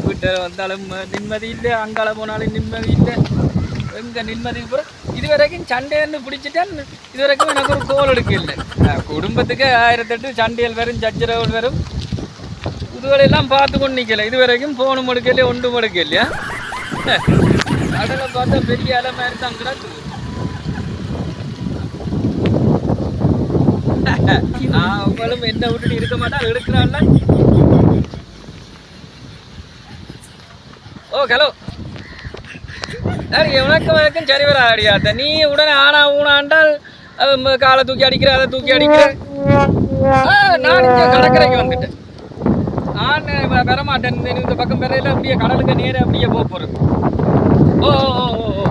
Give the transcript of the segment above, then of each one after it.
வீட்டை வந்தாலும் நிம்மதி இல்லை, அங்கால போனாலும் நிம்மதி இல்லை. எங்கே நிம்மதி போகிற இது வரைக்கும் சண்டைன்னு பிடிச்சிட்டேன். இது வரைக்கும் எனக்கு ஒரு கோல் எடுக்க இல்லை. குடும்பத்துக்கு 1008 சண்டைகள் வரும், சச்சரவுகள் வரும். இதுவரையெல்லாம் பார்த்து கொண்டு நிற்கல. இது வரைக்கும் ஃபோனும் எடுக்கலையே, ஒன்றும் எடுக்க இல்லையா. கடலை பார்த்தா பெரிய அலை மாதிரி தான் கிடக்குது. அவங்களும் என்ன விட்டுட்டு இருக்க மாட்டான், எடுக்கிறான்ல. ஓ ஹலோ, உனக்கு வழக்கம் சரி வர அடியாத்த. நீ உடனே ஆனா ஊனாண்டால் காலை தூக்கி அடிக்கிற, அதை தூக்கி அடிக்கிற. நான் இங்கே கடற்கரைக்கு வந்துட்டேன். நான் வரமாட்டேன். இந்த பக்கம் வரையில அப்படியே கடலுக்கு நேரம் அப்படியே போகிறது. ஓ ஓ ஓ ஓ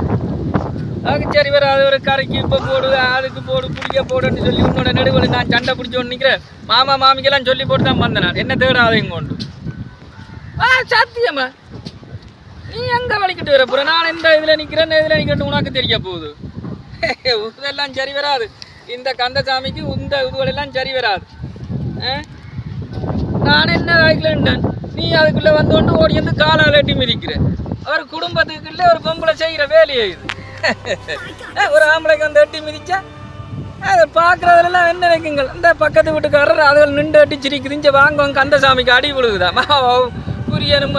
அதுக்கு சரி வர. அது ஒரு கரைக்கு இப்போ போடு, அதுக்கு போடு, புளிய போடுன்னு சொல்லி உன்னோட நெடுவில் நான் சண்டை பிடிச்சோன்னு நிற்கிறேன். மாமா மாமிக்கெல்லாம் சொல்லி போட்டு தான் வந்தேன். நான் என்ன தேடாதையும் கொண்டு சத்தியமா நீ எங்கே வலிக்கிட்டு வர போகிற? நான் இந்த இதில் நிற்கிறேன், இதில் நிற்கிறேன்னு உனக்கு தெரிய போகுது. இதெல்லாம் சரி வராது. இந்த கந்தசாமிக்கு இந்த இதுகளெல்லாம் சரி வராது. நான் என்ன வாய்க்கலன்ட்டேன், நீ அதுக்குள்ளே வந்தோண்டு ஓடி வந்து காலால் எட்டி மிதிக்கிற. அவர் குடும்பத்துக்குள்ளே ஒரு பொம்பளை செய்கிற வேலையை இது. ஒரு ஆம்பளைக்கு வந்து எட்டி மிதிச்சா அதை பார்க்குறதுலாம் என்ன நினைக்குங்கள்? இந்த பக்கத்து வீட்டுக்காரர் அதில் நின்று அட்டி சிரிக்குதுஞ்ச வாங்குவாங்க. கந்தசாமிக்கு அடி விழுகுதான். புரியனும்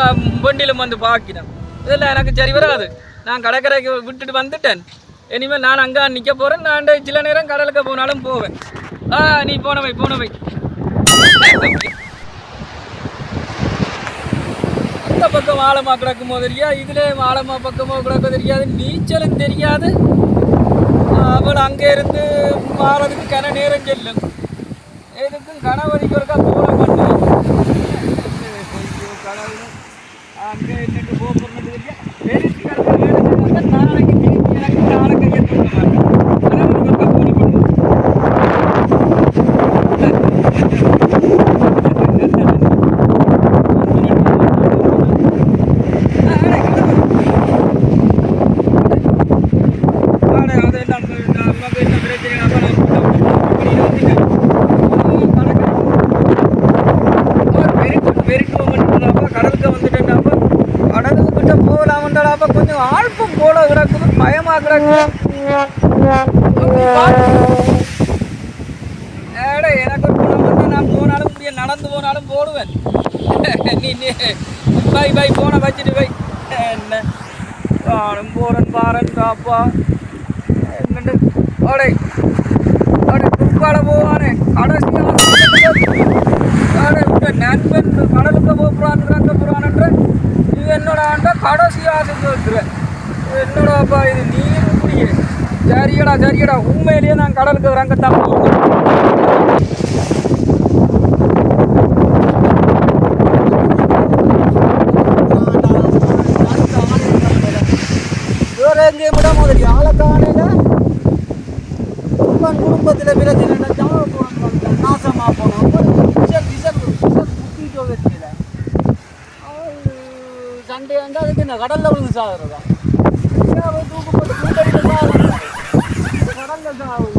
வண்டியிலும் வந்து பார்க்கிறேன். இதெல்லாம் எனக்கு சரி வராது. நான் கடற்கரைக்கு விட்டுட்டு வந்துட்டேன். இனிமேல் நான் அங்கே நிற்க போகிறேன். நான் சில நேரம் கடலுக்கு போனாலும் போவேன். நீ போனவை அந்த பக்கம் ஆழமாக கிடக்குமோ தெரியாது, இதில் ஆழமாக பக்கமோ கிடக்க தெரியாது, நீச்சலும் தெரியாது. அவள் அங்கே இருந்து மாறதுக்கு கன நேரம் செல்லும். எதுக்கும் கணவதிக்கு ஒருக்கா போட மாட்டேன். கனவு அங்கே என்னட்டு போகிறது தெரியா. பெருசு கிடக்க நாளைக்கு திருப்பி எனக்கு நாளைக்கு ஏற்றுக்க மாட்டேன். கணவனுக்கு ஒருக்கா போன பண்ணுவோம். கொஞ்சம் ஆழ்பம் போல கிடக்குது, பயமா கிடக்குது. எனக்கு ஒரு குணம் வந்து நான் போனாலும் முடிய நடந்து போனாலும் போடுவேன். நீ பை போன வச்சுட்டு போய் என்ன நானும் போறேன் பாரன் காப்பா என்னண்டு ஓடை குறுக்கால போவானே கடைசியாக நண்பன் கடலுக்கு போகிறான்ற இது என்னோட ஆண்ட கடைசி ஆசை சொல்கிறேன். என்னோடப்பா இது நீர் இப்படியே சரியடா உண்மையிலேயே நான் கடலுக்கு இறங்கத்தான் போகிறேன். எங்கேயும் விட முதல் ஆளக்கானையில் குடும்பத்தில் பிரச்சனை நாசமாக போனோம். சண்டே வந்து அதுக்கு என்ன கடலில் விழுந்து சாகுறதா? தூக்கு போட்டு கடலில் சாகுது.